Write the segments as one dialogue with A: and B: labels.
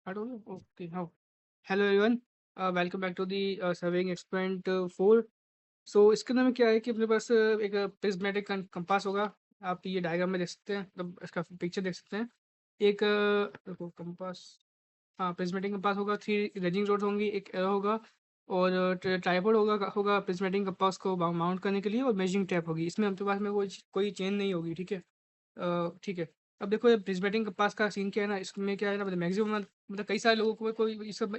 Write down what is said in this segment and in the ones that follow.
A: Start हो गया? Okay, हाँ। Hello everyone, welcome back to the surveying experiment 4। So इसके अंदर में क्या है कि अपने पास एक प्रिज्मेटिक कंपास होगा। आप ये डायग्राम में देख सकते हैं, मतलब इसका पिक्चर देख सकते हैं। एक देखो कंपास, हाँ प्रिज्मेटिक कंपास होगा, 3 रेजिंग रोड्स होंगी, एक एरो होगा और ट्राइपॉड होगा होगा प्रिज्मेटिक कंपास को माउंट करने के लिए, और मेजरिंग टैप होगी। इसमें अपने पास में कोई चेन नहीं होगी, ठीक है। ठीक है। अब देखो ये प्रिज्मेटिक कंपास का सीन क्या है ना, इसमें क्या है ना, मतलब मैक्सिमम मतलब कई सारे लोगों को कोई ये सब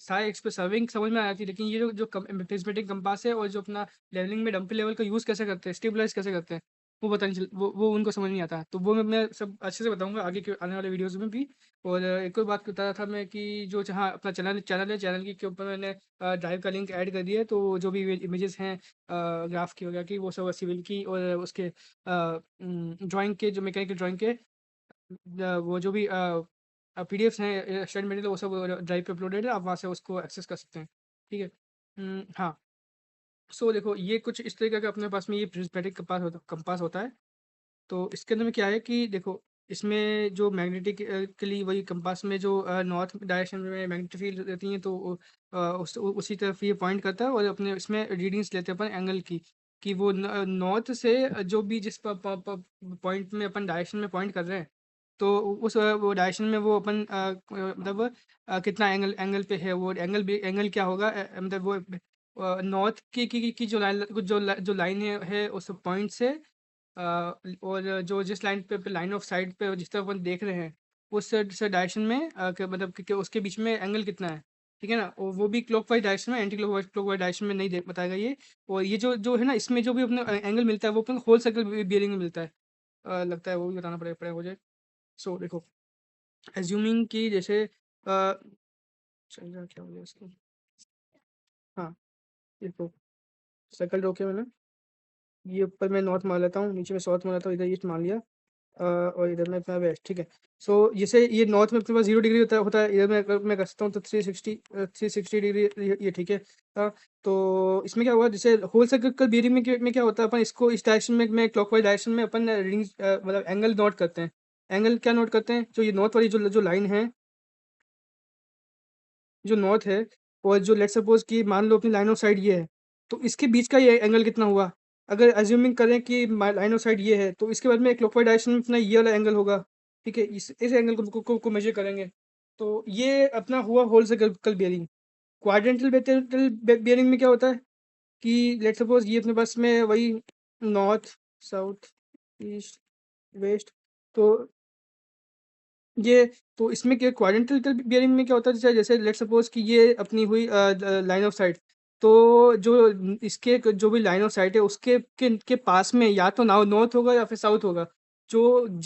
A: सारे एक्सप्रेस सर्विंग समझ में आ जाती है, लेकिन ये जो जो प्रिज्मेटिक कंपास है और जो अपना लेवलिंग में डंपी लेवल का यूज़ कैसे करते हैं, स्टेबलाइज कैसे करते हैं, वो पता नहीं चल वो उनको समझ नहीं आता। तो वो मैं सब अच्छे से बताऊंगा आगे के आने वाले वीडियोज़ में भी। और एक और बात बता रहा था मैं कि जो जहाँ अपना चैनल चैनल है, चैनल के ऊपर मैंने ड्राइव का लिंक ऐड कर दिया है। तो जो भी इमेजेस हैं ग्राफ की वगैरह की, वो सब सिविल की और उसके ड्राइंग के, जो मैकेनिकल ड्राइंग के वो जो भी पीडीएफ्स हैं, स्टडी मटेरियल, वो सब ड्राइव पे अपलोडेड है। आप वहाँ से उसको एक्सेस कर सकते हैं, ठीक है। हाँ। सो देखो ये कुछ इस तरीके का अपने पास में ये प्रिज्मेटिक कंपास होता है। तो इसके अंदर में क्या है कि देखो, इसमें जो मैग्नेटिक के लिए वही कंपास में जो नॉर्थ डायरेक्शन में मैग्नेटिक फील्ड रहती हैं, तो उसी तरफ ये पॉइंट करता है। और अपने इसमें रीडिंग्स लेते हैं अपन एंगल की, कि वो नॉर्थ से जो भी जिस पॉइंट में अपन डायरेक्शन में पॉइंट कर रहे हैं, तो उस वो डायरेक्शन में वो अपन मतलब कितना एंगल एंगल पे है, वो एंगल भी एंगल क्या होगा, मतलब वो नॉर्थ की जो लाइन है उस पॉइंट से और जो जिस लाइन पे लाइन ऑफ साइड पे जिस तरफ अपन देख रहे हैं, उस डायरेक्शन में मतलब कि उसके बीच में एंगल कितना है, ठीक है ना। और वो भी क्लॉकवाइज डायरेक्शन में, एंटी क्लॉकवाइज क्लॉकवाइज डायरेक्शन में नहीं बताएगा ये। और ये जो जो है ना, इसमें जो भी अपने एंगल मिलता है वो अपन होल सर्कल बियरिंग में मिलता है। लगता है वो भी बताना पड़ेगा मुझे। सो देखो, एज्यूमिंग कि जैसे चल रहा क्या बोले इसको, हाँ देखो, सर्कल ड्रॉ किया मैंने। ये ऊपर मैं नॉर्थ मान लेता हूँ, नीचे में साउथ मान लेता हूँ, इधर ईस्ट मान लिया और इधर में अपना वेस्ट, ठीक है। सो जैसे ये नॉर्थ में अपने पास 0 डिग्री होता है, इधर में अगर मैं कर सकता हूँ तो 360 डिग्री, ये ठीक है। तो इसमें क्या हुआ, जैसे होल सर्कल बेयरिंग में क्या होता है, अपन इसको इस डायरेक्शन में क्लॉकवाइज डायरेक्शन में अपन रीडिंग मतलब एंगल नोट करते हैं। एंगल क्या नोट करते हैं, जो ये नॉर्थ वाली जो जो लाइन है, जो नॉर्थ है, और जो लेट्स सपोज कि मान लो अपनी लाइन ऑफ साइड ये है, तो इसके बीच का ये एंगल कितना हुआ। अगर अज्यूमिंग करें कि लाइन ऑफ साइड ये है, तो इसके बाद में क्लॉकवाइज डायरेक्शन में अपना ये वाला एंगल होगा, ठीक है। इस एंगल को मेजर करेंगे। तो ये अपना हुआ whole circle bearing. Quadrantal bearing में क्या होता है कि लेट्स सपोज ये अपने पास में वही नॉर्थ, साउथ, ईस्ट, वेस्ट। तो ये तो इसमें क्या क्वाड्रेंटल बियरिंग में क्या होता है, जैसे जैसे लेट्स सपोज कि ये अपनी हुई लाइन ऑफ साइट। तो जो इसके जो भी लाइन ऑफ साइट है उसके के पास में या तो नॉर्थ होगा या फिर साउथ होगा।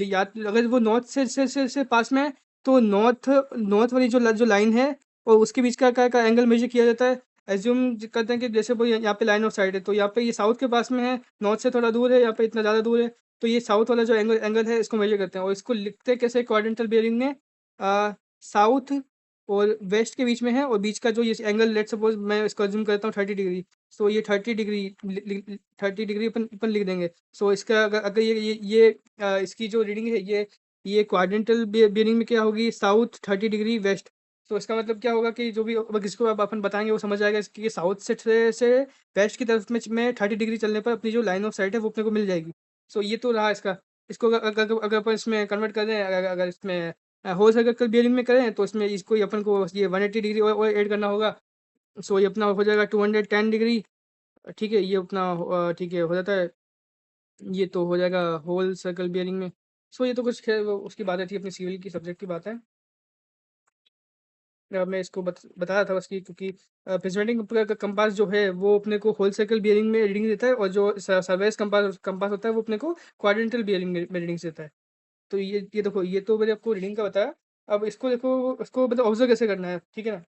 A: या अगर वो नॉर्थ से पास में है, तो नॉर्थ वाली जो लाइन है और उसके बीच का एंगल मेजर किया जाता है। एज्यूम करते हैं कि जैसे वो यहाँ पे लाइन ऑफ साइट है, तो यहाँ पे ये साउथ के पास में है, नॉर्थ से थोड़ा दूर है, यहाँ पे इतना ज़्यादा दूर है। तो ये साउथ वाला जो एंगल है, इसको मेजर करते हैं। और इसको लिखते कैसे क्वाड्रेंटल बेयरिंग में, साउथ और वेस्ट के बीच में है, और बीच का जो ये एंगल, लेट सपोज मैं इसको अज्यूम करता हूँ 30 डिग्री। सो ये 30 डिग्री, 30 डिग्री अपन लिख देंगे। सो इसका अगर ये इसकी जो रीडिंग है, ये क्वाड्रेंटल बेयरिंग में क्या होगी, साउथ 30 डिग्री वेस्ट। तो इसका मतलब क्या होगा कि जो भी अब किसको अब अपन बताएंगे वो समझ जाएगा इसकी, साउथ से वेस्ट की तरफ में 30 डिग्री चलने पर अपनी जो लाइन ऑफ साइट है वो अपने को मिल जाएगी। सो ये तो रहा इसका। इसको अगर अपन इसमें कन्वर्ट कर दें, अगर अगर इसमें होल सर्कल बियरिंग में करें, तो इसमें इसको ही अपन को ये 180 डिग्री और ऐड करना होगा। सो ये अपना हो जाएगा 210 डिग्री, ठीक है। ये अपना ठीक है हो जाता है। ये तो हो जाएगा होल सर्कल बियरिंग में। सो ये तो कुछ खैर वो उसकी बातें थी, अपनी सिविल की सब्जेक्ट की बात है। मैं इसको बता रहा था बस कि क्योंकि प्रिज्मेटिक का कंपास जो है वो अपने को होल सर्कल बियरिंग में रीडिंग देता है, और जो सर्वेस कंपास कंपास होता है वो अपने को क्वाड्रेंटल बियरिंग में रीडिंग्स देता है। तो ये देखो, ये तो मैंने आपको रीडिंग का बताया। अब इसको देखो, इसको मतलब ऑब्जर्व कैसे करना है, ठीक है ना।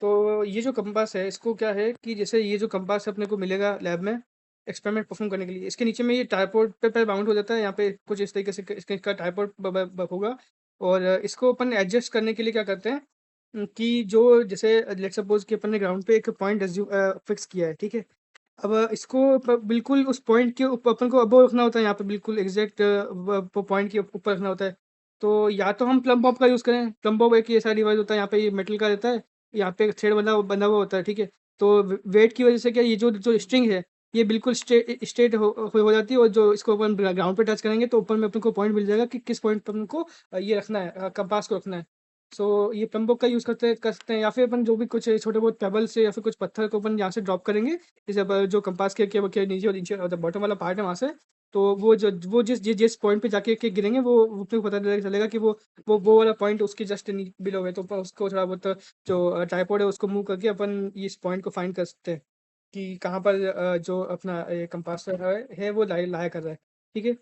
A: तो ये जो कंपास है, इसको क्या है कि जैसे ये जो कंपास अपने को मिलेगा लैब में एक्सपेरिमेंट परफॉर्म करने के लिए, इसके नीचे में ये ट्राइपॉड पे माउंट हो जाता है। यहाँ पे कुछ इस तरीके से इसका ट्राइपॉड होगा। और इसको अपन एडजस्ट करने के लिए क्या करते हैं, कि जो जैसे लेट्स सपोज कि अपन ने ग्राउंड पे एक पॉइंट फिक्स किया है, ठीक है। अब इसको बिल्कुल उस पॉइंट के ऊपर अपन को अब रखना होता है, यहाँ पे बिल्कुल एग्जैक्ट पॉइंट के ऊपर रखना होता है। तो या तो हम प्लम बॉब का यूज़ करें। प्लम बॉब एक ऐसा डिवाइस होता है, यहाँ पे ये मेटल का रहता है, यहाँ पे एक थ्रेड बंधा हुआ होता है, ठीक है। तो वेट की वजह से क्या, ये जो जो स्ट्रिंग है, ये बिल्कुल स्ट्रेट हो जाती है, और जो इसको अपन ग्राउंड पे टच करेंगे तो ऊपर में अपन को पॉइंट मिल जाएगा कि किस पॉइंट पर अपन को ये रखना है, कंपास को रखना है। सो ये प्लम बॉब का यूज़ कर सकते हैं, या फिर अपन जो भी कुछ छोटे बहुत पेबल से या फिर कुछ पत्थर को अपन यहाँ से ड्रॉप करेंगे, जैसे जो कंपास के नीचे और नीचे बॉटम वाला पार्ट है वहाँ से, तो वो जिस पॉइंट पे जाके के गिरेंगे, वो अपने को पता चलेगा कि वो वाला पॉइंट उसके जस्ट बिलो है। तो अपन उसको थोड़ा बहुत जो ट्राइपॉड है उसको मूव करके अपन इस पॉइंट को फाइंड कर सकते हैं कि कहाँ पर जो अपना कंपास है वो लाया कर रहा है, ठीक है।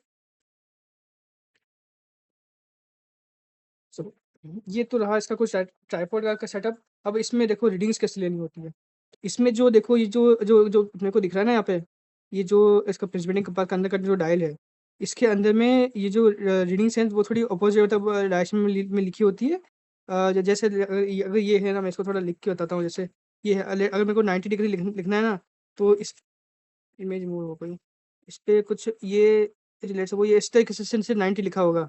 A: सो ये तो रहा इसका कुछ ट्राइपॉड का सेटअप। अब इसमें देखो रीडिंग्स कैसे लेनी होती है। इसमें जो देखो, ये जो जो जो अपने को दिख रहा है ना यहाँ पे, ये जो इसका प्रेसिडेंट कंपास का अंदर का जो डायल है, इसके अंदर में ये जो रीडिंग्स हैं वो थोड़ी अपोजिट मतलब डायरेक्शन में लिखी होती है। जैसे अगर ये है ना, मैं इसको थोड़ा लिख के बताता हूँ। जैसे ये है, अगर मेरे को 90 डिग्री लिखना है ना, तो इस इमेज मूव हो गई, इस पे कुछ ये रिलेट वो ये इस तरीके से 90 लिखा होगा।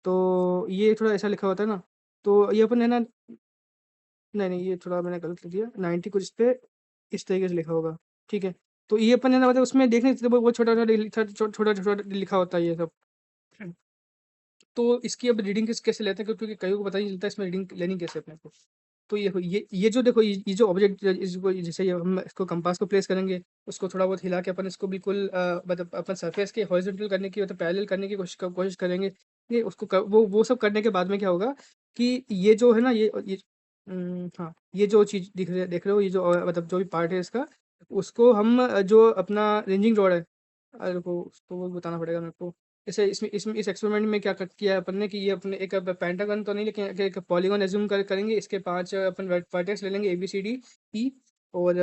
A: तो ये थोड़ा ऐसा लिखा होता है ना, तो ये अपन है ना, नहीं नहीं, ये थोड़ा मैंने गलत लिख दिया। 90 कुछ इस पे इस तरीके से लिखा होगा, ठीक है। तो ये अपन है ना, मतलब उसमें देखने से वो छोटा छोटा छोटा लिखा होता है ये सब। तो इसकी अब रीडिंग कैसे लेते हैं, क्योंकि कईयों को पता नहीं चलता इसमें रीडिंग लेनी कैसे है अपने को। तो ये जो देखो, ये जो ऑब्जेक्ट इसको जैसे ये हम इसको कंपास को प्लेस करेंगे, उसको थोड़ा बहुत हिला के अपन इसको बिल्कुल मतलब अपन सरफेस के हॉरिजॉन्टल करने की, मतलब पैरेलल करने की कोशिश करेंगे। ये उसको वो सब करने के बाद में क्या होगा कि ये जो है ना, ये हाँ, ये जो चीज़ देख रहे हो, ये जो मतलब जो भी पार्ट है इसका, उसको हम जो अपना रेंजिंग रॉड है, रुको उसको वो बताना पड़ेगा मेरे को। जैसे इसमें इसमें इस एक्सपेरिमेंट में क्या किया है अपन ने कि ये अपने एक पेंटागन तो नहीं, लेकिन एक पॉलीगॉन एज्यूम करेंगे। इसके 5 अपन वर्टेक्स ले लेंगे, A B C D E, और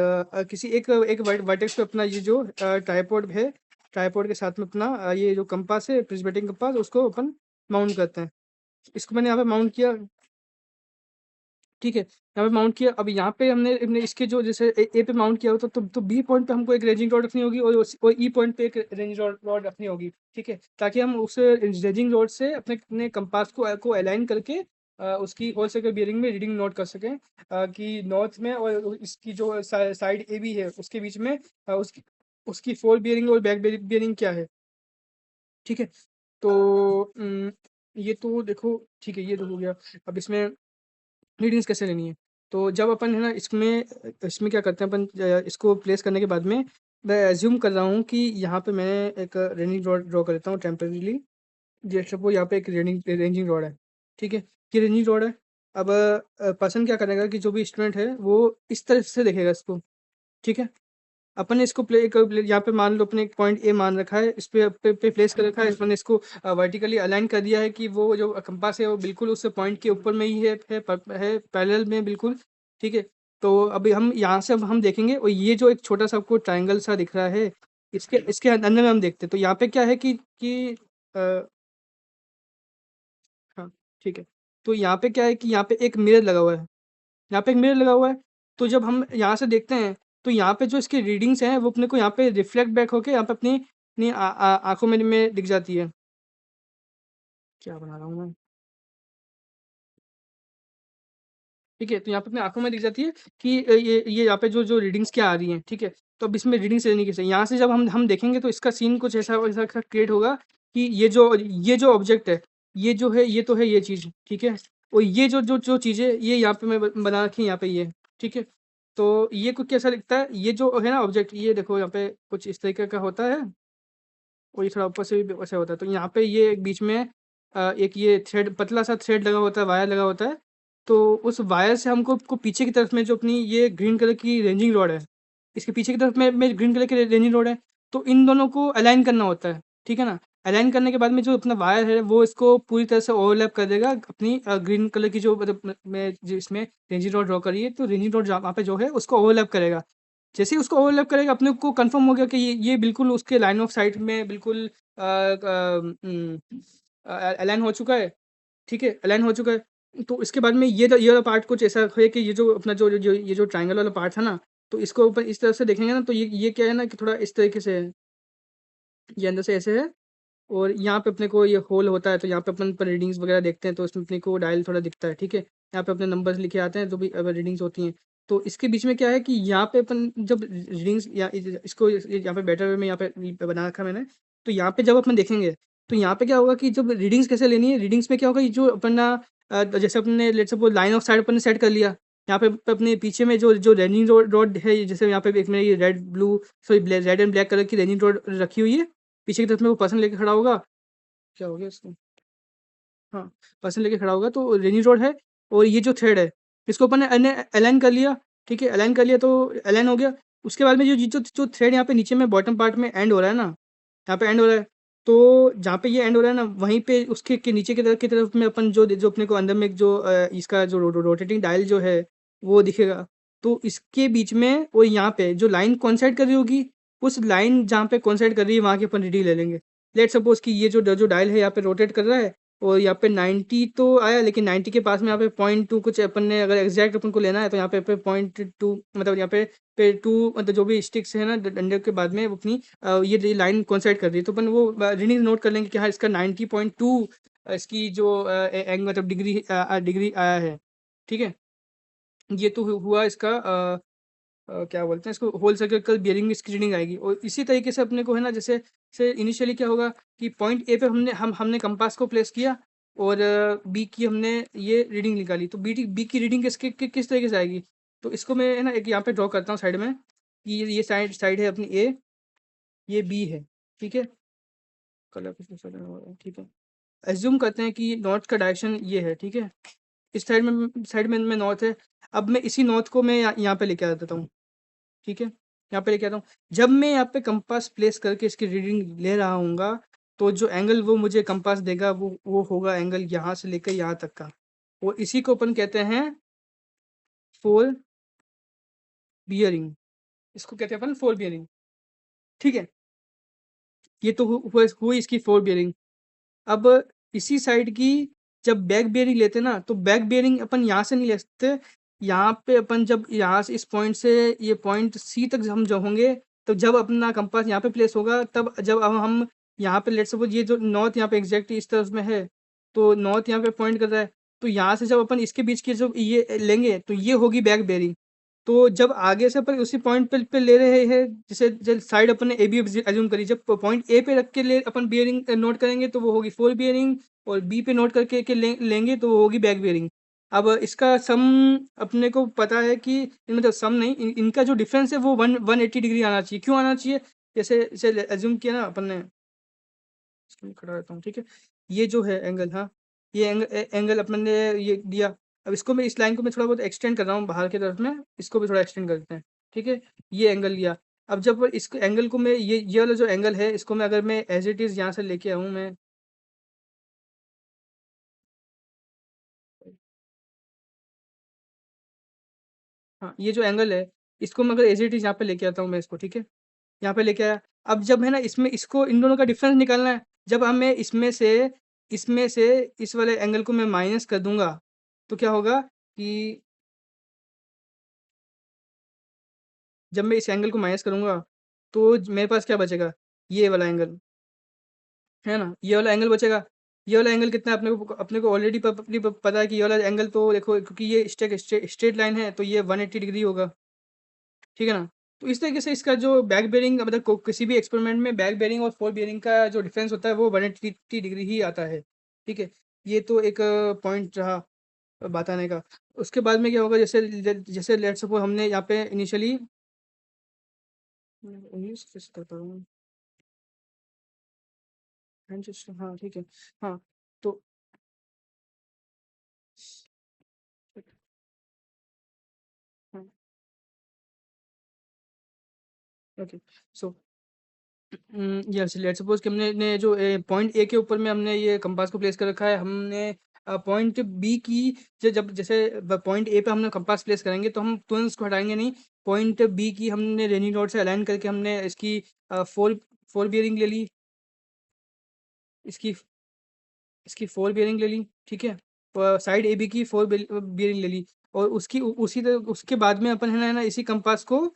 A: किसी एक एक वर्टेक्स पे अपना ये जो ट्राइपॉड है, ट्राइपॉड के साथ में अपना ये जो कंपास है, प्रिज्मेटिक कंपास, उसको अपन माउंट करते हैं। इसको मैंने यहाँ पे माउंट किया, ठीक है, यहाँ पे माउंट किया। अब यहाँ पे हमने हमने इसके जो जैसे ए पे माउंट किया हो, तो बी पॉइंट पे हमको एक रेंजिंग रॉड रखनी होगी, और ई पॉइंट पे एक रेंजिंग रॉड रखनी होगी, ठीक है, ताकि हम उस रेंजिंग रॉड से अपने अपने कंपास को अलाइन करके उसकी होल सर्कल बियरिंग में रीडिंग नोट कर सकें, कि नॉर्थ में और इसकी जो साइड ए बी है उसके बीच में उसकी उसकी फोर बियरिंग और बैक बियरिंग क्या है, ठीक है। तो ये तो देखो, ठीक है, ये तो हो गया। अब इसमें रीडिंग्स कैसे लेनी है, तो जब अपन है ना इसमें इसमें क्या करते हैं अपन, इसको प्लेस करने के बाद में मैं एज्यूम कर रहा हूँ कि यहाँ पे मैं एक रेंजिंग रॉड ड्रॉ कर लेता हूँ टेम्परेरीली। जैसे वो यहाँ पे एक रेंजिंग रॉड है, ठीक है, ये रेंजिंग रॉड है। अब पर्सन क्या करेगा कि जो भी स्टूडेंट है वो इस तरह से देखेगा इसको, ठीक है। अपन ने इसको यहाँ पे मान लो अपने एक पॉइंट ए मान रखा है, इस पे प्लेस कर रखा है, अपन ने इसको वर्टिकली अलाइन कर दिया है कि वो जो कंपास है वो बिल्कुल उस पॉइंट के ऊपर में ही है पैरेलल में बिल्कुल, ठीक है। तो अभी हम यहाँ से अब हम देखेंगे, और ये जो एक छोटा सा आपको ट्राइंगल सा दिख रहा है, इसके इसके अंदर में हम देखते हैं। तो यहाँ पे क्या है कि अ, हाँ, ठीक है। तो यहाँ पे क्या है कि यहाँ पे एक मिरर लगा हुआ है, यहाँ पे एक मिरर लगा हुआ है। तो जब हम यहाँ से देखते हैं, तो यहाँ पे जो इसकी रीडिंग्स हैं वो अपने को यहाँ पे रिफ्लेक्ट बैक होके यहाँ पे अपनी अपनी आंखों में दिख जाती है। क्या बना रहा हूँ मैं, ठीक है। तो यहाँ पे अपनी आंखों में दिख जाती है कि ये यहाँ पे जो जो रीडिंग्स क्या आ रही हैं, ठीक है। तो अब इसमें रीडिंग्स लेने की चाहिए, यहाँ से जब हम देखेंगे तो इसका सीन कुछ ऐसा ऐसा क्रिएट होगा कि ये जो ऑब्जेक्ट है, ये जो है ये तो है ये चीज़, ठीक है। और ये जो चीज़ है ये यहाँ पे मैं बना रखी है यहाँ पे ये, ठीक है। तो ये कुछ कैसा दिखता है, ये जो है ना ऑब्जेक्ट, ये देखो यहाँ पे कुछ इस तरीके का होता है, और ये थोड़ा ऊपर से भी वैसे होता है। तो यहाँ पे ये एक बीच में एक ये थ्रेड, पतला सा थ्रेड लगा होता है, वायर लगा होता है। तो उस वायर से हमको को पीछे की तरफ में जो अपनी ये ग्रीन कलर की रेंजिंग रॉड है, इसके पीछे की तरफ में ग्रीन कलर की रेंजिंग रॉड है। तो इन दोनों को अलाइन करना होता है, ठीक है ना। अलाइन करने के बाद में जो अपना वायर है वो इसको पूरी तरह से ओवरलैप कर देगा अपनी ग्रीन कलर की जो मतलब मैं जो इसमें रेंजिंग रॉड ड्रॉ करी है, तो रेंजिंग रॉड वहाँ पे जो है उसको ओवरलैप करेगा। जैसे ही उसको ओवरलैप करेगा, अपने को कंफर्म हो गया कि ये बिल्कुल उसके लाइन ऑफ साइट में बिल्कुल अलाइन हो चुका है, ठीक है, अलाइन हो चुका है। तो इसके बाद में ये वाला पार्ट कुछ ऐसा है कि ये जो अपना ये जो ट्रायंगल वाला पार्ट था ना, तो इसको ऊपर इस तरह से देखेंगे ना, तो ये क्या है ना कि थोड़ा इस तरीके से है, ये अंदर से ऐसे है, और यहाँ पे अपने को ये होल होता है, तो यहाँ पे अपन पर रीडिंग्स वगैरह देखते हैं, तो इसमें अपने को डायल थोड़ा दिखता है, ठीक है। यहाँ पे अपने नंबर्स लिखे आते हैं, जो भी रीडिंग्स होती हैं। तो इसके बीच में क्या है कि यहाँ पे अपन जब रीडिंग्स या इसको यहाँ पे बेटर वे में यहाँ पे बना रखा है मैंने। तो यहाँ पे जब अपन देखेंगे, तो यहाँ पे क्या होगा कि जब रीडिंग्स कैसे लेनी है, रीडिंग्स में क्या होगा, ये जो अपना जैसे अपने let's suppose line of sight अपन ने सेट कर लिया। यहाँ पे अपने पीछे में जो जो रनिंग रोड रोड है, जैसे यहाँ पे एक में ये red blue sorry red and black colour की रनिंग रोड रखी हुई है। पीछे की तरफ में वो पर्सन लेके खड़ा होगा। क्या हो गया इसको? हाँ, पर्सन लेके खड़ा होगा, तो रेनी रोड है। और ये जो थ्रेड है, इसको अपन ने अलाइन कर लिया, ठीक है। अलाइन कर लिया तो अलाइन हो गया। उसके बाद में जो जो जो थ्रेड यहाँ पे नीचे में बॉटम पार्ट में एंड हो रहा है ना, यहाँ पे एंड हो रहा है। तो जहाँ पे ये एंड हो रहा है ना, वहीं पे उसके के नीचे की तरफ में अपन जो जो अपने को अंदर में जो इसका जो रोटेटिंग डायल जो है वो दिखेगा। तो इसके बीच में और यहाँ पे जो लाइन कोइंसाइड कर रही होगी, उस लाइन जहाँ पे कोइंसाइड कर रही है वहाँ की अपन रीडिंग ले लेंगे। लेट सपोज कि ये जो जो डायल है यहाँ पे रोटेट कर रहा है, और यहाँ पे 90 तो आया, लेकिन 90 के पास में यहाँ पे 0.2 कुछ अपन ने अगर एग्जैक्ट अपन को लेना है, तो यहाँ पे 0.2 मतलब यहाँ पे 2 मतलब जो भी स्टिक्स है ना डंडे के बाद में वो अपनी ये लाइन कोइंसाइड कर रही है, तो अपन वो रीडिंग नोट कर लेंगे कि हाँ इसका 90.2 इसकी जो एंग मतलब डिग्री डिग्री आया है, ठीक है। ये तो हुआ इसका क्या बोलते हैं इसको, होल सर्कल बियरिंग में इसकी रीडिंग आएगी। और इसी तरीके से अपने को है ना, जैसे से इनिशियली क्या होगा कि पॉइंट ए पे हमने कंपास को प्लेस किया, और बी की हमने ये रीडिंग निकाली। तो बी की रीडिंग किस तरीके से आएगी, तो इसको मैं है ना एक यहाँ पे ड्रॉ करता हूँ साइड में कि ये साइड साइड है अपनी ए, ये बी है, ठीक है। कलर ठीक है। एज्यूम करते हैं कि नॉर्थ का डायरेक्शन ये है, ठीक है। इस साइड में नॉर्थ है। अब मैं इसी नॉर्थ को मैं यहाँ पे लेके आ देता हूँ, ठीक है। यहाँ पे लेके आता हूँ। जब मैं यहाँ पे कंपास प्लेस करके इसकी रीडिंग ले रहा हूँगा, तो जो एंगल वो मुझे कंपास देगा वो होगा एंगल यहाँ से लेकर यहाँ तक का। और इसी को अपन कहते हैं फोर बियरिंग। इसको कहते हैं अपन फोर बियरिंग, ठीक है। ये तो हुई इसकी फोर बियरिंग। अब इसी साइड की जब बैक बियरिंग लेते ना, तो बैक बियरिंग अपन यहाँ से नहीं ले सकते। यहाँ पे अपन जब यहाँ से इस पॉइंट से ये पॉइंट सी तक हम जब होंगे, तो जब अपना कंपास यहाँ पे प्लेस होगा, तब जब अब हम यहाँ पे लेट सपोज ये जो नॉर्थ यहाँ पे एग्जैक्ट इस तरफ में है, तो नॉर्थ यहाँ पे पॉइंट कर रहा है। तो यहाँ से जब अपन इसके बीच की जब ये लेंगे, तो ये होगी बैक बेयरिंग। तो जब आगे से अपन उसी पॉइंट पे ले रहे हैं, जैसे जब साइड अपन ने ए बी एज्यूम करी, जब पॉइंट ए पे रख के ले अपन बियरिंग नोट करेंगे, तो वो होगी फोर बियरिंग। और बी पे नोट करके लेंगे, तो वो होगी बैक बियरिंग। अब इसका सम अपने को पता है कि मतलब सम नहीं, इनका जो डिफरेंस है वो 180 डिग्री आना चाहिए। क्यों आना चाहिए? जैसे जैसे एज्यूम किया ना अपन ने, इसको मैं खड़ा रहता हूँ, ठीक है। ये जो है एंगल, हाँ, ये एंगल अपन ने ये दिया। अब इसको मैं इस लाइन को मैं थोड़ा बहुत एक्सटेंड कर रहा हूँ बाहर की तरफ में, इसको भी थोड़ा एक्सटेंड करते हैं, ठीक है। ये एंगल लिया। अब जब इस एंगल को मैं ये वाला जो एंगल है, इसको मैं अगर मैं एज इट इज़ यहाँ से लेके आऊँ मैं, हाँ, ये जो एंगल है, इसको मैं अगर एज इट इज़ यहाँ पे लेके आता हूँ मैं इसको, ठीक है। यहाँ पे लेके आया। अब जब है ना इसमें इसको इन दोनों का डिफरेंस निकालना है। जब हमें इसमें से इस वाले एंगल को मैं माइनस कर दूंगा, तो क्या होगा कि जब मैं इस एंगल को माइनस करूंगा, तो मेरे पास क्या बचेगा? ये वाला एंगल, है ना, ये वाला एंगल बचेगा। ये वाला एंगल कितना है अपने को ऑलरेडी पता है कि ये वाला एंगल तो देखो, क्योंकि ये स्ट्रेट लाइन है, तो ये 180 डिग्री होगा, ठीक है ना। तो इस तरीके से इसका जो बैक बेयरिंग मतलब किसी भी एक्सपेरिमेंट में बैक बेयरिंग और फोर बेयरिंग का जो डिफरेंस होता है वो 180 डिग्री ही आता है, ठीक है। ये तो एक पॉइंट रहा बताने का। उसके बाद में क्या होगा, जैसे जैसे लेट सपोज हमने यहाँ पे इनिशियली 19 करता हूँ, हाँ ठीक है। हाँ, तो हाँ, okay. So yes, let's suppose कि हमने जो पॉइंट ए के ऊपर में हमने ये कंपास को प्लेस कर रखा है। हमने पॉइंट बी की जब जैसे पॉइंट ए पे हमने कंपास प्लेस करेंगे, तो हम तुरंत इसको हटाएंगे नहीं। पॉइंट बी की हमने रेनी डॉट से अलाइन करके हमने इसकी फोर फोर बियरिंग ले ली। इसकी इसकी फोर बियरिंग ले ली, ठीक है। साइड ए बी की फोर बियरिंग ले ली। और उसी तरह उसके बाद में अपन है ना इसी कंपास को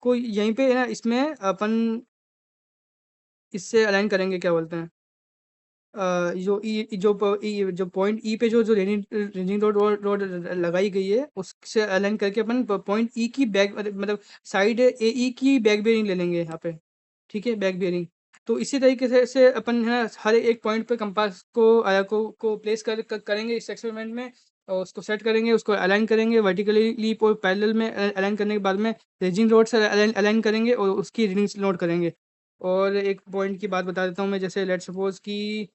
A: यहीं पे है ना इसमें अपन इससे अलाइन करेंगे, क्या बोलते हैं, जो पॉइंट ई पे जो रेंजिंग रोड रोड रोड लगाई गई है, उससे अलाइन करके अपन पॉइंट ई की बैक मतलब साइड ए ई की बैक बेयरिंग ले लेंगे यहाँ पे, ठीक है, बैक बेयरिंग। तो इसी तरीके से अपन है ना हर एक पॉइंट पे कंपास को प्लेस करेंगे इस एक्सपेरिमेंट में, और उसको सेट करेंगे, उसको अलाइन करेंगे वर्टिकली लीप और पैरेलल में अलाइन करने के बाद में रेजिंग रोड से अलाइन करेंगे और उसकी रीडिंग्स नोट करेंगे। और एक पॉइंट की बात बता देता हूँ मैं, जैसे लेट्स सपोज कि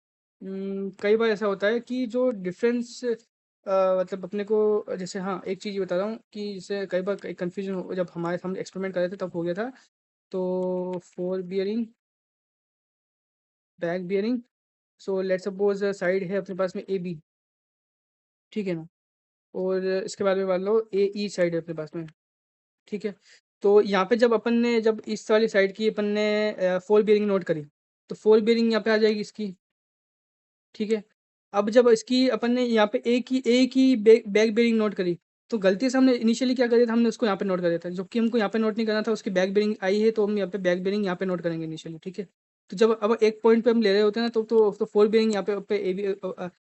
A: कई बार ऐसा होता है कि जो डिफरेंस मतलब अपने को, जैसे हाँ एक चीज़ ये बता रहा हूँ कि जैसे कई बार कन्फ्यूजन हो, जब हमारे हम एक्सपेरिमेंट कर रहे थे तब हो गया था। तो four bearing, back bearing, so let's suppose side है अपने पास में ए बी, ठीक है ना, और इसके बाद में मान लो ए ई साइड है अपने पास में, ठीक है। तो यहाँ पे जब अपन ने जब इस वाली साइड की अपन ने फोर बियरिंग नोट करी, तो फोर बियरिंग यहाँ पे आ जाएगी इसकी, ठीक है। अब जब इसकी अपन ने यहाँ पे एक ही बैक बेयरिंग नोट करी, तो गलती से हमने इनिशियली क्या कर दिया था, हमने उसको यहाँ पे नोट कर दिया था, जबकि हमको यहाँ पे नोट नहीं करना था, उसकी बैक बेयरिंग आई है तो हम यहाँ पे बैक बेयरिंग यहाँ पे नोट करेंगे इनिशियली, ठीक है। तो जब अब एक पॉइंट पे हम ले रहे होते हैं ना, तो फोर बेयरिंग यहाँ पे ए बी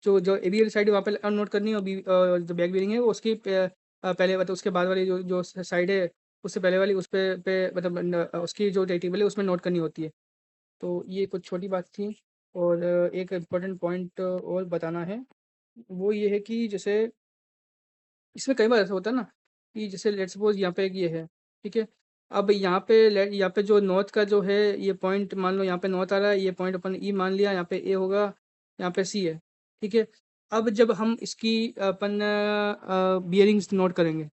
A: जो जो ए बी वाली साइड है वहाँ पे नोट करनी है, और जो बैक बेयरिंग है वो उसकी पहले मतलब उसके बाद वाली जो जो साइड है उससे पहले वाली उस पे मतलब उसकी जो टेबल है उसमें नोट करनी होती है। तो ये कुछ छोटी बात थी। और एक इम्पोर्टेंट पॉइंट और बताना है, वो ये है कि जैसे इसमें कई बार ऐसा होता है ना कि जैसे लेट्स सपोज यहाँ पे एक ये है, ठीक है। अब यहाँ पे जो नॉर्थ का जो है ये पॉइंट मान लो यहाँ पे नॉर्थ आ रहा है, ये पॉइंट अपन ई मान लिया, यहाँ पे ए होगा, यहाँ पे सी है, ठीक है। अब जब हम इसकी अपन बियरिंग्स नोट करेंगे,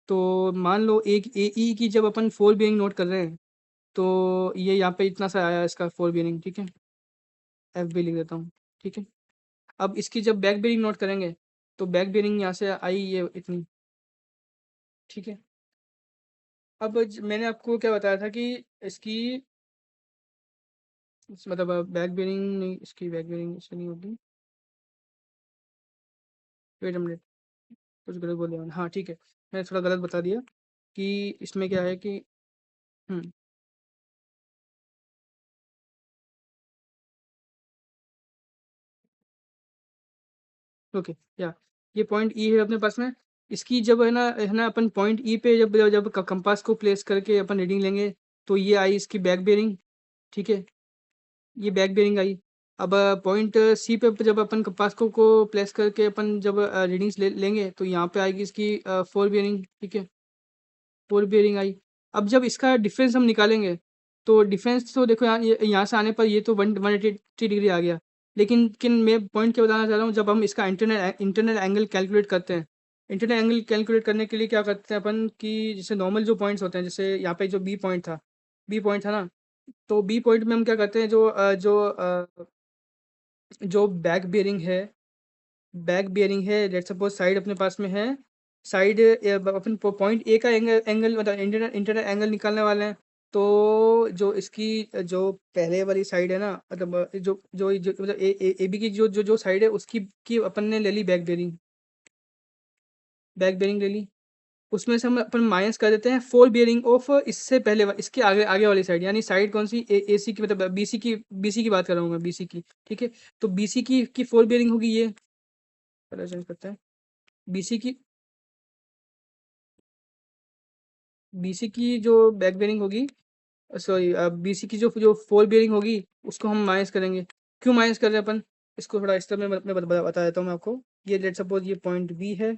A: तो मान लो एक ए ई की जब अपन फोर बियरिंग नोट कर रहे हैं, तो ये यहाँ पे इतना सा आया इसका फोर बियरिंग, ठीक है, एफ बी लिख देता हूँ, ठीक है। अब इसकी जब बैक बेयरिंग नोट करेंगे, तो बैक बेयरिंग यहाँ से आई ये इतनी, ठीक है। अब मैंने आपको क्या बताया था कि इसकी मतलब बैक बेयरिंग नहीं, इसकी बैक बेयरिंग इससे नहीं होगी, वेट अ मिनट, कुछ गलत बोल दिया मैंने, हाँ ठीक है, मैंने थोड़ा गलत बता दिया कि इसमें क्या है कि हम्म ओके, या ये पॉइंट ई है अपने पास में, इसकी जब है ना अपन पॉइंट ई पे जब जब कंपास को प्लेस करके अपन रीडिंग लेंगे, तो ये आई इसकी बैक बेयरिंग, ठीक है, ये बैक बेयरिंग आई। अब पॉइंट सी पे जब अपन कंपास को प्लेस करके अपन जब रीडिंग्स लेंगे, तो यहाँ पे आएगी इसकी फोर बेयरिंग, ठीक है, फोर बेयरिंग आई। अब जब इसका डिफरेंस हम निकालेंगे, तो डिफरेंस तो देखो यहाँ से आने पर ये तो 180 डिग्री आ गया, लेकिन मैं पॉइंट क्या बताना चाह रहा हूँ, जब हम इसका इंटरनल एंगल कैलकुलेट करते हैं, इंटरनल एंगल कैलकुलेट करने के लिए क्या करते हैं अपन कि जैसे नॉर्मल जो पॉइंट्स होते हैं, जैसे यहाँ पे जो बी पॉइंट था ना, तो बी पॉइंट में हम क्या करते हैं, जो बैक बियरिंग है, लेट्स सपोज साइड अपने पास में है, साइड अपन पॉइंट ए का एंगल मतलब इंटरनल एंगल निकालने वाले हैं। तो जो इसकी जो पहले वाली साइड है ना, मतलब जो मतलब ए बी की जो साइड है उसकी की अपन ने ले ली बैक बियरिंग ले ली, उसमें से हम अपन माइनस कर देते हैं फोर बियरिंग ऑफ इससे पहले इसके आगे आगे वाली साइड, यानी साइड कौन सी, ए सी की, मतलब बी सी की बात कर रहा हूँ मैं, बी सी की, ठीक है। तो बी सी की फोर बियरिंग होगी ये, पहले चेंज करते हैं, बी सी की बीसी की जो बैक बेयरिंग होगी, सॉरी बीसी की जो जो फोर बेयरिंग होगी, उसको हम माइनस करेंगे। क्यों माइनस कर रहे हैं अपन, इसको थोड़ा इस तरह मैं बता देता हूँ मैं आपको। ये लेट सपोज ये पॉइंट बी है,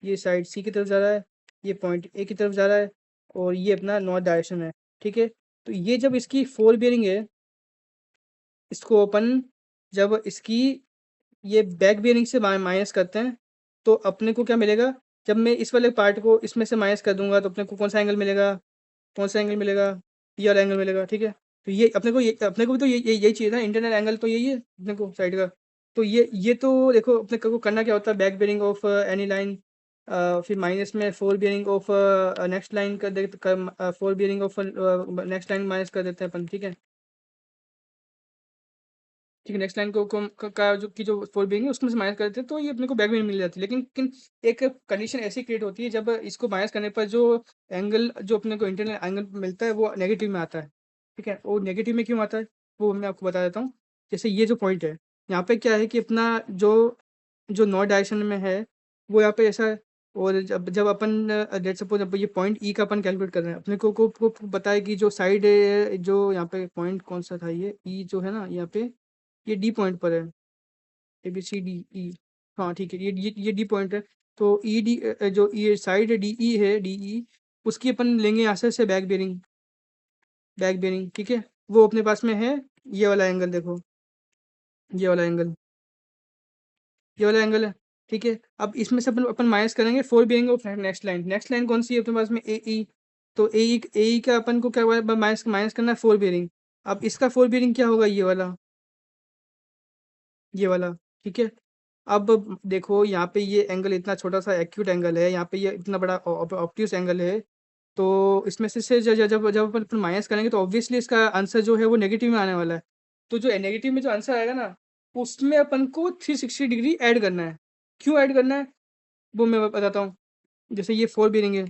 A: ये साइड सी की तरफ जा रहा है, ये पॉइंट ए की तरफ जा रहा है, और ये अपना नॉर्थ डायरेक्शन है, ठीक है। तो ये जब इसकी फोर बेयरिंग है, इसको अपन जब इसकी ये बैक बियरिंग से माइनस करते हैं, तो अपने को क्या मिलेगा, जब मैं इस वाले पार्ट को इसमें से माइनस कर दूंगा, तो अपने को कौन सा एंगल मिलेगा, कौन सा एंगल मिलेगा, ये वाला एंगल मिलेगा, ठीक है। तो ये अपने को भी तो यही चाहिए था, इंटरनल एंगल तो यही है अपने को साइड का। तो ये तो देखो अपने को करना क्या होता है, back bearing of any line, फिर माइनस में fore bearing of next line कर दे, fore bearing of next line minus कर देते हैं अपन, ठीक है। ठीक है, नेक्स्ट लाइन का जो फोर बियरिंग है उसमें से माइनस कर देते हैं, तो ये अपने को बैक में मिल जाती है। लेकिन एक कंडीशन ऐसी क्रिएट होती है, जब इसको माइनस करने पर जो एंगल जो अपने को इंटरनल एंगल मिलता है वो नेगेटिव में आता है, ठीक है। वो नेगेटिव में क्यों आता है, वो मैं आपको बता देता हूँ। जैसे ये जो पॉइंट है, यहाँ पे क्या है कि अपना जो जो नॉर्थ डायरेक्शन में है वो यहाँ पे ऐसा है। और जब जब अपन लेट्स सपोज अब ये पॉइंट ई का अपन कैलकुलेट कर रहे हैं, अपने को पता है कि जो साइड जो यहाँ पे पॉइंट कौन सा था, ये ई जो है ना यहाँ पे, ये डी पॉइंट पर है, A B C D E. हाँ ठीक है, ये डी पॉइंट है। तो ई डी जो ये साइड डी ई है, डी ई, उसकी अपन लेंगे यहाँ से बैक बेरिंग, बैक बेरिंग ठीक है। वो अपने पास में है ये वाला एंगल, देखो ये वाला एंगल, ये वाला एंगल है ठीक है। अब इसमें से अपन अपन माइनस करेंगे fore bearing of next line. Next line कौन सी है अपने पास में, ए ई। तो ए ई का अपन को क्या हुआ, माइनस माइनस करना है फोर बेरिंग। अब इसका फोर बेरिंग क्या होगा, ये वाला, ये वाला ठीक है। अब देखो यहाँ पे ये एंगल इतना छोटा सा एक्यूट एंगल है, यहाँ पे ये इतना बड़ा ऑब्ट्यूस एंगल है। तो इसमें से जब अपन माइनस करेंगे तो ऑब्वियसली इसका आंसर जो है वो नेगेटिव में आने वाला है। तो जो नेगेटिव में जो आंसर आएगा ना, उसमें अपन को 360 डिग्री ऐड करना है। क्यों ऐड करना है वो मैं बताता हूँ। जैसे ये फोर बेरिंग है,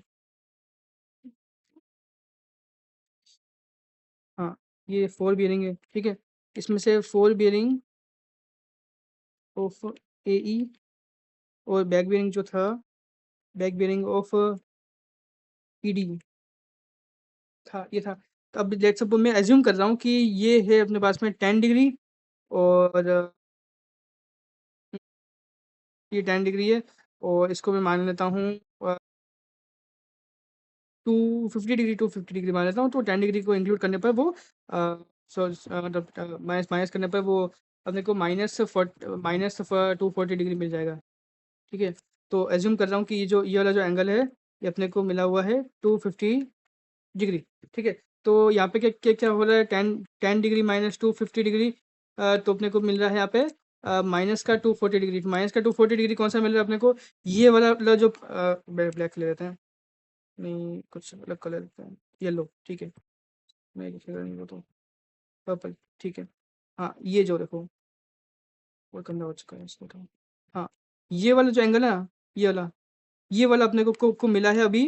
A: हाँ ये फोर बेरिंग है ठीक है। इसमें से fore bearing of A E, और बैक बेरिंग जो था, back bearing of E D था, ये था। तो अब लेट्स सपोज मैं एज्यूम कर रहा हूँ कि ये है अपने पास में 10 डिग्री, और ये 10 डिग्री है, और इसको मैं मान लेता हूँ 250 डिग्री, 250 डिग्री मान लेता हूँ। तो 10 डिग्री को इंक्लूड करने पर वो मतलब माइनस माइनस करने पर वो अपने को माइनस 240 डिग्री मिल जाएगा ठीक है। तो एज्यूम कर रहा हूँ कि ये वाला जो एंगल है ये अपने को मिला हुआ है 250 डिग्री ठीक है। तो यहाँ पे क्या क्या क्या हो रहा है, 10 10 डिग्री माइनस 250 डिग्री, तो अपने को मिल रहा है यहाँ पे माइनस का 240 डिग्री। माइनस का 240 डिग्री कौन सा मिल रहा है अपने को, ये वाला जो ब्लैक ले लेते हैं, नहीं कुछ अलग कलर लेते हैं, येलो ठीक है, मैं लिखेगा नहीं वो तो, पर्पल ठीक है। हाँ ये जो देखो वो गंदा हो चुका है इसको तो। हाँ ये वाला जो एंगल है ना, ये वाला अपने को मिला है अभी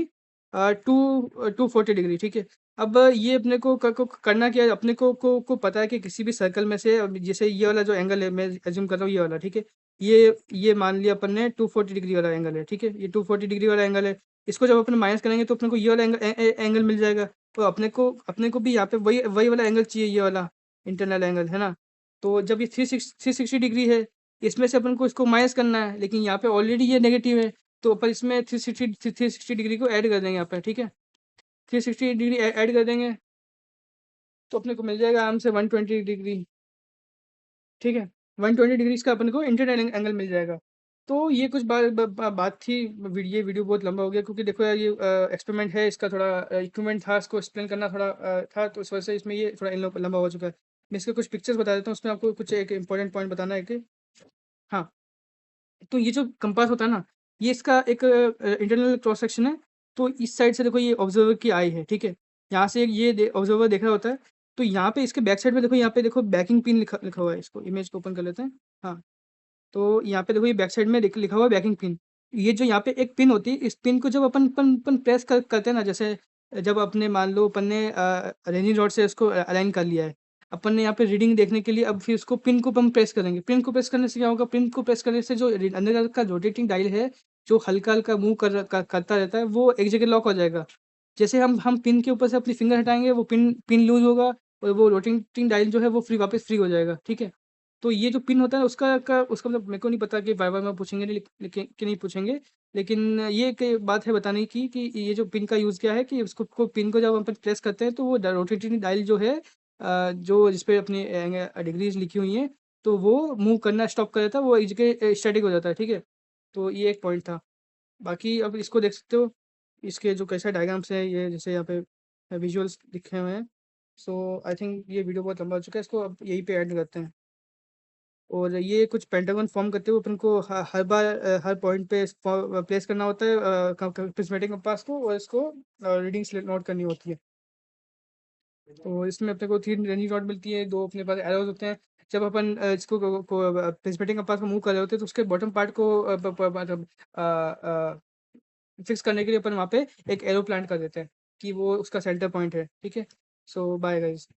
A: 240 डिग्री ठीक है। अब ये अपने को करना क्या है, अपने को पता है कि किसी भी सर्कल में से, अब जैसे ये वाला जो एंगल है मैं एज्यूम कर रहा हूँ ये वाला ठीक है। ये मान लिया अपन ने 240 डिग्री वाला एंगल है ठीक है, ये 240 डिग्री वाला एंगल है। इसको जब अपन माइनस करेंगे तो अपने को ये वाला एंगल मिल जाएगा। तो अपने को भी यहाँ पे वही वही वाला एंगल चाहिए, ये वाला इंटरनल एंगल है ना। तो जब ये 360 डिग्री है, इसमें से अपन को इसको माइनस करना है, लेकिन यहाँ पे ऑलरेडी ये नेगेटिव है। तो अपन इसमें 360 डिग्री को ऐड कर देंगे यहाँ पे ठीक है। 360 डिग्री ऐड कर देंगे तो अपने को मिल जाएगा आराम से 120 डिग्री ठीक है। 120 डिग्री इसका अपन को इंटरनल एंगल मिल जाएगा। तो ये कुछ बात थी। ये वीडियो बहुत लंबा हो गया क्योंकि देखो यार ये एक्सपेरिमेंट है, इसका थोड़ा इक्विपमेंट था, इसको एक्सप्लेन करना थोड़ा था, तो इस वजह से इसमें ये थोड़ा लंबा हो चुका है। मैं इसके कुछ पिक्चर्स बता देता हूँ, उसमें आपको कुछ एक इंपॉर्टेंट पॉइंट बताना है कि हाँ। तो ये जो कंपास होता है ना, ये इसका एक इंटरनल क्रॉस सेक्शन है। तो इस साइड से देखो ये ऑब्जर्वर की आई है ठीक है, यहाँ से ये ऑब्जर्वर देख रहा होता है। तो यहाँ पे इसके बैक साइड में देखो, यहाँ पे देखो बैकिंग पिन लिखा लिखा हुआ है, इसको इमेज को ओपन कर लेते हैं। हाँ तो यहाँ पे देखो ये बैक साइड में लिखा हुआ है बैकिंग पिन। ये जो यहाँ पे एक पिन होती है, इस पिन को जब अपन अपन अपन प्रेस करते हैं ना, जैसे जब अपने मान लो अपन ने रेनिंग रॉड से इसको अलाइन कर लिया है, अपन ने यहाँ पे रीडिंग देखने के लिए अब फिर उसको पिन को हम प्रेस करेंगे। पिन को प्रेस करने से क्या होगा, पिन को प्रेस करने से जो अंदर का रोटेटिंग डायल है, जो हल्का हल्का मूव करता रहता है, वो एक जगह लॉक हो जाएगा। जैसे हम पिन के ऊपर से अपनी फिंगर हटाएंगे, वो पिन पिन लूज होगा, और वो रोटेटिंग डायल जो है वो वापस फ्री हो जाएगा ठीक है। तो ये जो पिन होता है उसका मतलब मेरे को नहीं पता कि वाइवा में पूछेंगे नहीं, लेकिन कि नहीं पूछेंगे। लेकिन ये एक बात है बताने की कि ये जो पिन का यूज़ क्या है, कि उसको पिन को जब अपन प्रेस करते हैं तो वो रोटेटिंग डायल जो है, जो जिसपे अपनी डिग्रीज लिखी हुई हैं, तो वो मूव करना स्टॉप कर देता है, वो एक जगह स्टैटिक हो जाता है ठीक है। तो ये एक पॉइंट था। बाकी अब इसको देख सकते हो, इसके जो कैसे डायग्राम्स है, ये जैसे यहाँ पे विजुअल्स लिखे हुए हैं। सो आई थिंक ये वीडियो बहुत लंबा हो चुका है, इसको अब यहीं पे ऐड करते हैं। और ये कुछ पेंटागन फॉर्म करते हुए अपन को हर बार हर पॉइंट पे प्लेस करना होता है प्रिज्मेटिक कंपास को, और इसको रीडिंग्स नोट करनी होती है। तो इसमें अपने को 3 रनिंग रॉड मिलती है, 2 अपने पास एरोज होते हैं। जब अपन इसको प्रिज्मेटिक कंपास को मूव कर रहे होते हैं, तो उसके बॉटम पार्ट को मतलब फिक्स करने के लिए अपन वहाँ पे एक एरो प्लांट कर देते हैं कि वो उसका सेंटर पॉइंट है ठीक है। सो बाय गाइस।